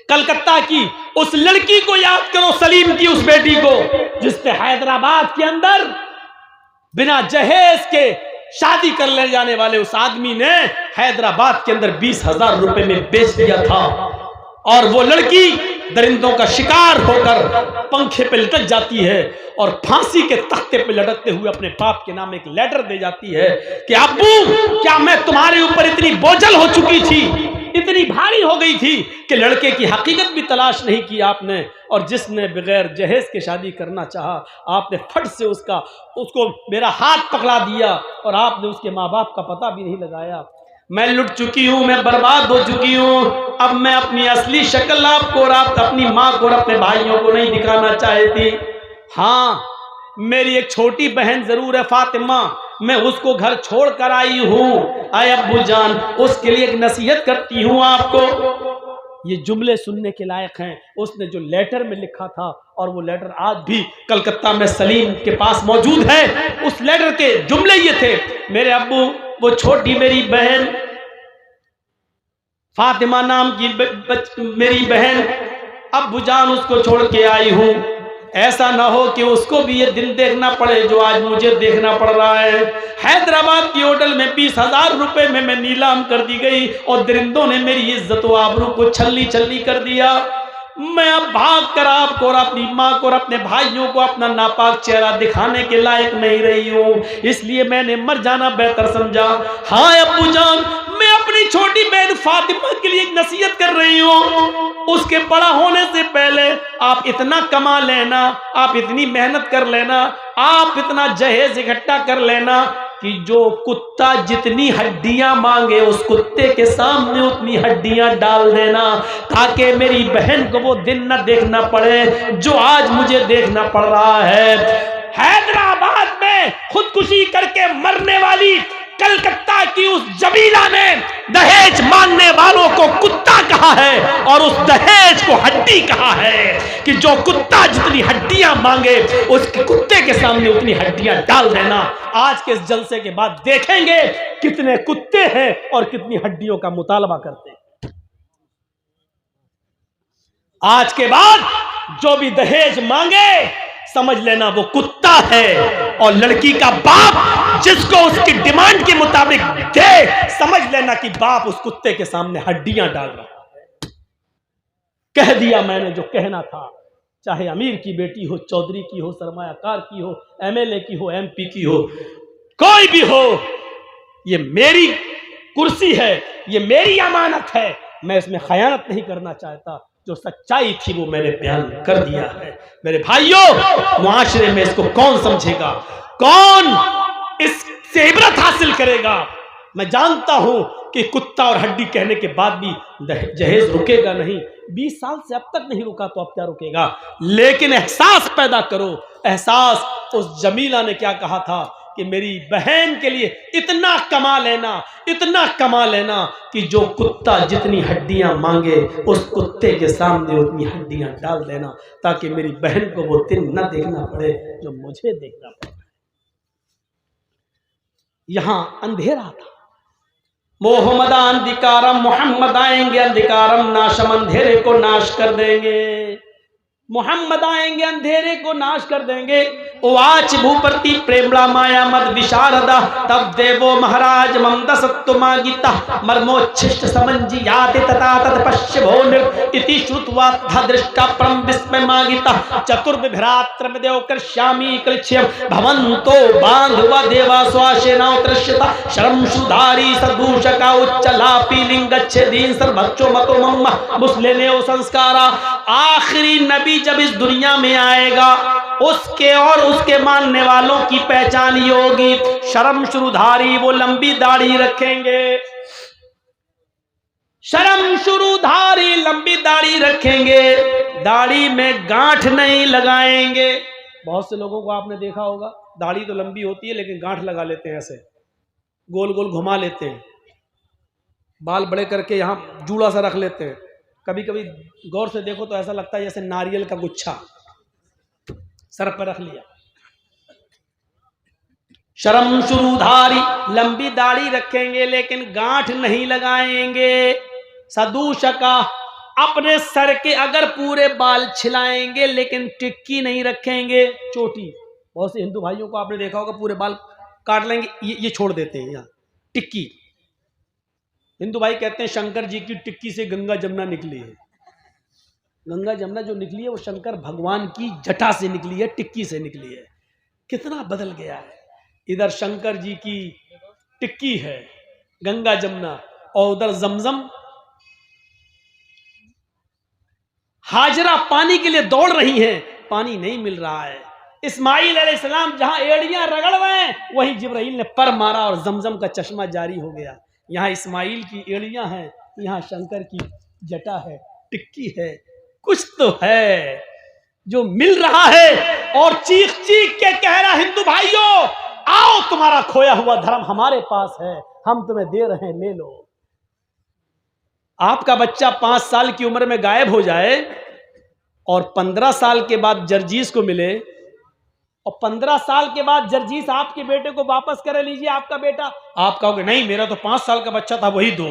कलकत्ता की उस लड़की को याद करो, सलीम की उस बेटी को, जिसने हैदराबाद के अंदर बिना जहेज के शादी कर ले जाने वाले उस आदमी ने हैदराबाद के अंदर 20,000 रुपए में बेच दिया था। और वो लड़की दरिंदों का शिकार होकर पंखे पे लटक जाती है और फांसी के तख्ते पे लटकते हुए अपने बाप के नाम एक लेटर दे जाती है कि अब्बू, क्या मैं तुम्हारे ऊपर इतनी बोझल हो चुकी थी, इतनी भारी हो गई थी कि लड़के की हकीकत भी तलाश नहीं की आपने, और जिसने बगैर जहेज के शादी करना चाहा आपने फट से उसको मेरा हाथ पकड़ा दिया और आपने उसके माँ बाप का पता भी नहीं लगाया। मैं लुट चुकी हूं, मैं बर्बाद हो चुकी हूं। अब मैं अपनी असली शक्ल आपको और आप अपनी माँ को और अपने भाइयों को नहीं दिखाना चाहती। हाँ, मेरी एक छोटी बहन जरूर है फातिमा, मैं उसको घर छोड़ कर आई हूं। आए अब्बू जान, उसके लिए एक नसीहत करती हूं आपको। ये जुमले सुनने के लायक हैं। उसने जो लेटर में लिखा था, और वो लेटर आज भी कलकत्ता में सलीम के पास मौजूद है। उस लेटर के जुमले ये थे, मेरे अब्बू, वो छोटी मेरी बहन फातिमा नाम की मेरी बहन, अब्बू जान उसको छोड़ के आई हूं। ऐसा ना हो कि उसको भी ये दिन देखना पड़े जो आज मुझे देखना पड़ रहा है। हैदराबाद की होटल में 20,000 रुपए में मैं नीलाम कर दी गई और दरिंदों ने मेरी इज्जत व आबरू को छल्ली छल्ली कर दिया। मैं अब भाग कर आपको और अपनी माँ को और अपने भाइयों को अपना नापाक चेहरा दिखाने के लायक नहीं रही हूँ, इसलिए मैंने मर जाना बेहतर समझा। हाँ अब्बू जान, मैं अपनी छोटी बहन फातिमा के लिए एक नसीहत कर रही हूँ। उसके बड़ा होने से पहले आप इतना कमा लेना, आप इतनी मेहनत कर लेना, आप इतना जहेज इकट्ठा कर लेना कि जो कुत्ता जितनी हड्डियां मांगे उस कुत्ते के सामने उतनी हड्डियां डाल देना, ताकि मेरी बहन को वो दिन न देखना पड़े जो आज मुझे देखना पड़ रहा है। हैदराबाद में खुदकुशी करके मरने वाली कलकत्ता की उस जमीला ने दहेज मांगने वालों को कुत्ता कहा है और उस दहेज को हड्डी कहा है कि जो कुत्ता जितनी हड्डियां मांगे उसके कुत्ते के सामने उतनी हड्डियां डाल देना। आज के इस जलसे के बाद देखेंगे कितने कुत्ते हैं और कितनी हड्डियों का मुतालबा करते हैं। आज के बाद जो भी दहेज मांगे समझ लेना वो कुत्ता है, और लड़की का बाप जिसको उसकी डिमांड के मुताबिक दे, समझ लेना कि बाप उस कुत्ते के सामने हड्डियां डाल रहा है। कह दिया मैंने जो कहना था, चाहे अमीर की बेटी हो, चौधरी की हो, सरमायाकार की हो, एमएलए की हो, एमपी की हो, कोई भी हो, ये मेरी कुर्सी है, ये मेरी अमानत है, मैं इसमें खयानत नहीं करना चाहता। जो सच्चाई थी वो मैंने बयान कर दिया है। मेरे भाइयों, मुआशरे में इसको कौन समझेगा, कौन इससे इबरत हासिल करेगा? मैं जानता हूं कि कुत्ता और हड्डी कहने के बाद भी जहेज रुकेगा नहीं। 20 साल से अब तक नहीं रुका तो अब क्या रुकेगा? लेकिन एहसास पैदा करो, एहसास। उस जमीला ने क्या कहा था कि मेरी बहन के लिए इतना कमा लेना कि जो कुत्ता जितनी हड्डियां मांगे उस कुत्ते के सामने उतनी हड्डियां डाल देना, ताकि मेरी बहन को वो दिन न देखना पड़े जो मुझे देखना पड़े। यहां अंधेरा था। मोहम्मदा अंधिकारम, मोहम्मद आएंगे अंधिकारम नाशम, अंधेरे को नाश कर देंगे। मोहम्मद आएंगे अंधेरे को नाश कर देंगे। वाच भूपति प्रेमड़ा माया मद विशारदा, तब देवो महाराज ममदा सत्तुमा गीता मर्मोच्छिष्ट समंजी याति तथा तत् पश्य भो निर इति श्रुत्वा दृष्टा परम विस्मय मागिता चतुर्विभ्रात्र में देव कर्ष्यामि कृच्छ्यम भवन्तो बांधवा देवा स्वाशेना उत्तरश्यता शरम सुधारी सदूषका उच्चलापी लिंगच्छेदीन सर्वच्चो मतो मम्मा मुस्लिने संस्कारा। आखिरी नबी जब इस दुनिया में आएगा उसके और उसके मानने वालों की पहचान ये होगी, शर्म शुरूधारी, वो लंबी दाढ़ी रखेंगे। शर्म शुरूधारी, लंबी दाढ़ी रखेंगे, दाढ़ी में गांठ नहीं लगाएंगे। बहुत से लोगों को आपने देखा होगा, दाढ़ी तो लंबी होती है लेकिन गांठ लगा लेते हैं, ऐसे गोल गोल घुमा लेते हैं, बाल बड़े करके यहां जूड़ा सा रख लेते हैं। कभी कभी गौर से देखो तो ऐसा लगता है जैसे नारियल का गुच्छा सर पर रख लिया। शर्म शुरूधारी, लंबी दाढ़ी रखेंगे लेकिन गांठ नहीं लगाएंगे। सदूषका, अपने सर के अगर पूरे बाल छिलाएंगे लेकिन टिक्की नहीं रखेंगे, चोटी। बहुत से हिंदू भाइयों को आपने देखा होगा पूरे बाल काट लेंगे, ये छोड़ देते हैं यहाँ टिक्की। हिंदू भाई कहते हैं शंकर जी की टिक्की से गंगा जमुना निकली है। गंगा जमुना जो निकली है वो शंकर भगवान की जटा से निकली है, टिक्की से निकली है। कितना बदल गया है। इधर शंकर जी की टिक्की है गंगा जमुना, और उधर जमजम। हाजरा पानी के लिए दौड़ रही हैं, पानी नहीं मिल रहा है। इस्माइल अलैहिस्सलाम जहां एड़ियां रगड़ रहे हैं वहीं जिब्राइल ने पर मारा और जमजम का चश्मा जारी हो गया। यहाँ इस्माइल की एड़ियां हैं, यहाँ शंकर की जटा है, टिक्की है। कुछ तो है जो मिल रहा है और चीख चीख के कह रहा हिंदू भाइयों आओ तुम्हारा खोया हुआ धर्म हमारे पास है, हम तुम्हें दे रहे हैं, ले लो। आपका बच्चा 5 साल की उम्र में गायब हो जाए और 15 साल के बाद जर्जीस को मिले और 15 साल के बाद जर्जीस आपके बेटे को वापस करे, लीजिए आपका बेटा, आप कहोगे नहीं मेरा तो 5 साल का बच्चा था वही दो,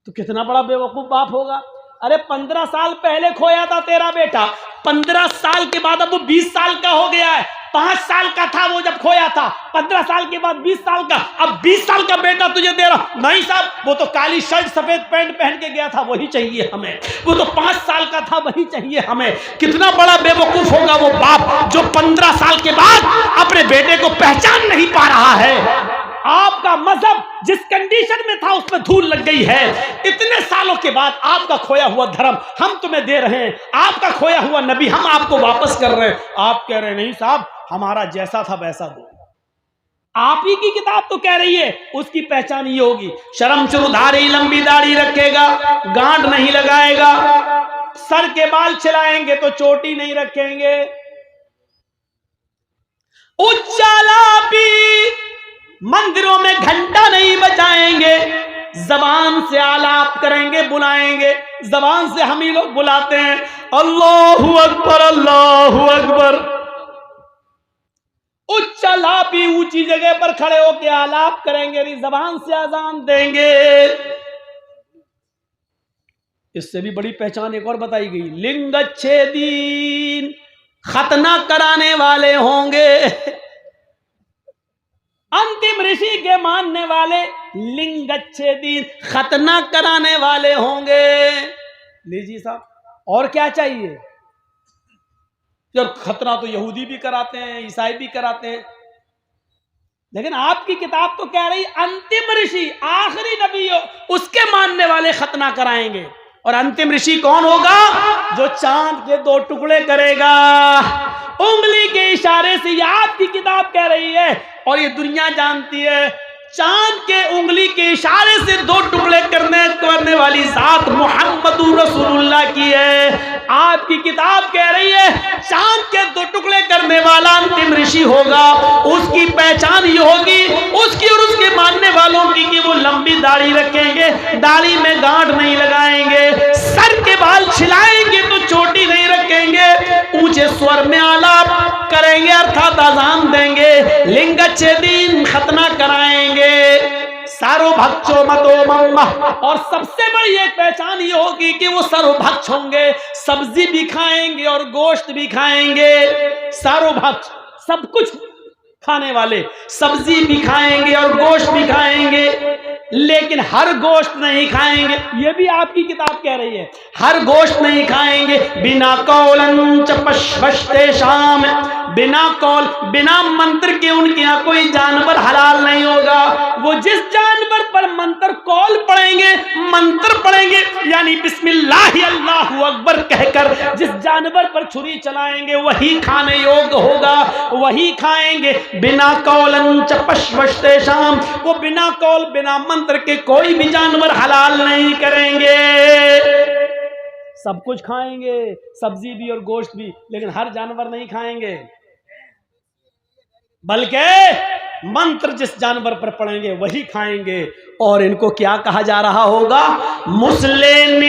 तो कितना बड़ा बेवकूफ बाप होगा। अरे 15 साल पहले खोया था तेरा बेटा, 15 साल के बाद अब वो 20 साल का हो गया है। 5 साल का था वो जब खोया था, 15 साल के बाद 20 साल का, अब 20 साल का बेटा तुझे दे रहा। नहीं साहब वो तो काली शर्ट सफेद पैंट पहन के गया था वही चाहिए हमें, वो तो 5 साल का था वही चाहिए हमें। कितना बड़ा बेवकूफ होगा वो बाप जो 15 साल के बाद अपने बेटे को पहचान नहीं पा रहा है। आपका मजहब जिस कंडीशन में था उसमें धूल लग गई है। इतने सालों के बाद आपका खोया हुआ धर्म हम तुम्हें दे रहे हैं, आपका खोया हुआ नबी हम आपको वापस कर रहे हैं। आप कह रहे हैं नहीं साहब हमारा जैसा था वैसा दो। आप ही की किताब तो कह रही है उसकी पहचान ये होगी, शर्म चुरुधारी, लंबी दाढ़ी रखेगा, गांठ नहीं लगाएगा, सर के बाल छिलाएंगे तो चोटी नहीं रखेंगे, उच्चाला भी मंदिरों में घंटा नहीं बजाएंगे, जबान से आलाप करेंगे, बुलाएंगे। जबान से हम ही लोग बुलाते हैं अल्लाहु अकबर अल्लाहु अकबर। उच्चाला भी ऊंची जगह पर खड़े होकर आलाप करेंगे, जबान से अजान देंगे। इससे भी बड़ी पहचान एक और बताई गई, लिंगच्छेदीन, खतना कराने वाले होंगे। अंतिम ऋषि के मानने वाले लिंगच्छेदीन, खतना कराने वाले होंगे। लीजिए साहब और क्या चाहिए। जब खतना तो यहूदी भी कराते हैं, ईसाई भी कराते हैं, लेकिन आपकी किताब तो कह रही अंतिम ऋषि आखिरी नबी उसके मानने वाले खतना कराएंगे। और अंतिम ऋषि कौन होगा? जो चांद के 2 टुकड़े करेगा उंगली के इशारे से। ये आपकी किताब कह रही है और ये दुनिया जानती है, चांद के उंगली के इशारे से 2 टुकड़े करने वाली जात मुहम्मदुर रसूलुल्लाह की है। आपकी किताब कह रही है चांद के 2 टुकड़े करने वाला अंतिम ऋषि होगा, उसकी पहचान ये होगी उसकी और उसके मानने वालों की कि वो लंबी दाढ़ी रखेंगे, दाढ़ी में गांठ नहीं लगाएंगे, सर के बाल छिलाएंगे तो चोटी नहीं रखेंगे, ऊंचे स्वर में आलाप करेंगे अर्थात अजान देंगे, लिंगच्छेदीन खतना कराएंगे, सर्वभक्षो मतो मम्मा। और सबसे बड़ी एक पहचान ये होगी कि वो सर्वभक्ष होंगे, सब्जी भी खाएंगे और गोश्त भी खाएंगे। सर्वभक्ष सब कुछ खाने वाले, सब्जी भी खाएंगे और गोश्त भी खाएंगे, लेकिन हर गोश्त नहीं खाएंगे। ये भी आपकी किताब कह रही है हर गोश्त नहीं खाएंगे। बिना कौलन च पश्वस्ते शाम, बिना कौल बिना मंत्र के उनके यहाँ कोई जानवर हलाल नहीं होगा। वो जिस जानवर पर मंत्र कौल पढ़ेंगे, मंत्र पढ़ेंगे यानी बिस्मिल्लाह अल्लाहु अकबर कहकर जिस जानवर पर छुरी चलाएंगे वही खाने योग्य होगा, वही खाएंगे। बिना कौलन च पश्वस्ते शाम, वो बिना कौल बिना मंत्र के कोई भी जानवर हलाल नहीं करेंगे। सब कुछ खाएंगे, सब्जी भी और गोश्त भी, लेकिन हर जानवर नहीं खाएंगे, बल्कि मंत्र जिस जानवर पर पढ़ेंगे वही खाएंगे। और इनको क्या कहा जा रहा होगा? मुस्लिम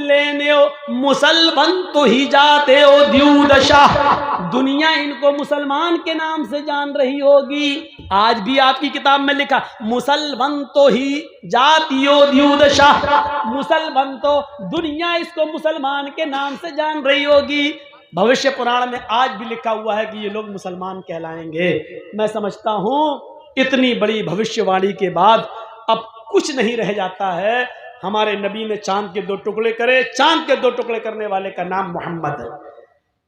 लेने मुसलमान तो ही जाते हो द्यूदशा। दुनिया इनको मुसलमान के नाम से जान रही होगी। आज भी आपकी किताब में लिखा मुसलमान तो ही जातियो द्यूदशा, मुसलमान तो दुनिया इसको मुसलमान के नाम से जान रही होगी। भविष्य पुराण में आज भी लिखा हुआ है कि ये लोग मुसलमान कहलाएंगे। मैं समझता हूं इतनी बड़ी भविष्यवाणी के बाद अब कुछ नहीं रह जाता है। हमारे नबी ने चांद के 2 टुकड़े करे, चांद के 2 टुकड़े करने वाले का नाम मोहम्मद है।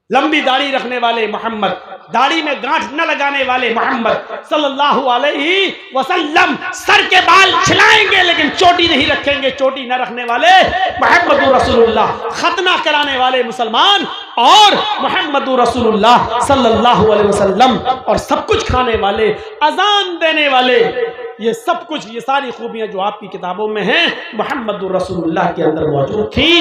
लंबी दाढ़ी रखने वाले मोहम्मद, दाढ़ी में गांठ न लगाने वाले मोहम्मद सल्लल्लाहु अलैहि वसल्लम, सर के बाल छिलाएंगे लेकिन चोटी नहीं रखेंगे, चोटी न रखने वाले मोहम्मद रसूलुल्लाह, खतना कराने वाले मुसलमान और मोहम्मद रसूलुल्लाह सल्लल्लाहु अलैहि वसल्लम, और सब कुछ खाने वाले, अजान देने वाले, ये सब कुछ, ये सारी खूबियां जो आपकी किताबों में हैं मोहम्मद रसूलुल्लाह के अंदर मौजूद थी।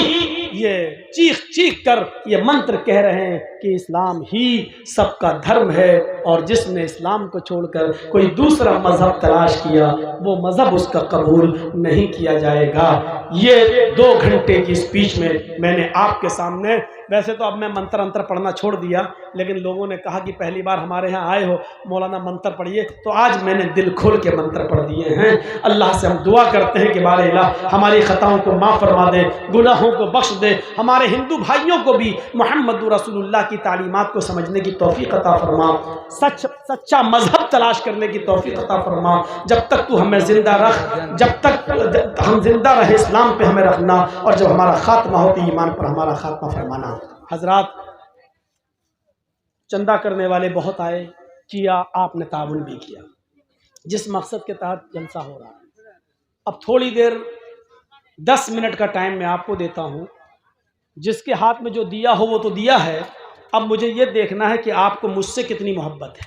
ये चीख चीख कर ये मंत्र कह रहे हैं कि इस्लाम ही सबका धर्म है, और जिसने इस्लाम को छोड़कर कोई दूसरा मजहब तलाश किया वो मजहब उसका कबूल नहीं किया जाएगा। ये 2 घंटे की स्पीच में मैंने आपके सामने, वैसे तो अब मैं मंत्र अंतर पढ़ना छोड़ दिया, लेकिन लोगों ने कहा कि पहली बार हमारे यहाँ आए हो मौलाना मंत्र पढ़िए, तो आज मैंने दिल खोल के मंत्र पढ़ दिए हैं। अल्लाह से हम दुआ करते हैं कि बारे इलाह हमारी खताओं को माफ़ फरमा दे, गुनाहों को बख्श दे, हमारे हिंदू भाइयों को भी मोहम्मद रसूलुल्लाह की तालीमात को समझने की तौफीक अता फरमा, सच्चा मजहब तलाश करने की तौफीक अता फरमा। जब तक तू हमें जिंदा रख, जब तक हम जिंदा रहे इस्लाम पे हमें रखना, और जब हमारा खात्मा हो तो ईमान पर हमारा खात्मा फरमाना। हजरात, चंदा करने वाले बहुत आए, किया, आपने ताउन भी किया, जिस मकसद के तहत जलसा हो रहा है। अब थोड़ी देर 10 मिनट का टाइम मैं आपको देता हूं, जिसके हाथ में जो दिया हो वो तो दिया है, अब मुझे ये देखना है कि आपको मुझसे कितनी मोहब्बत है।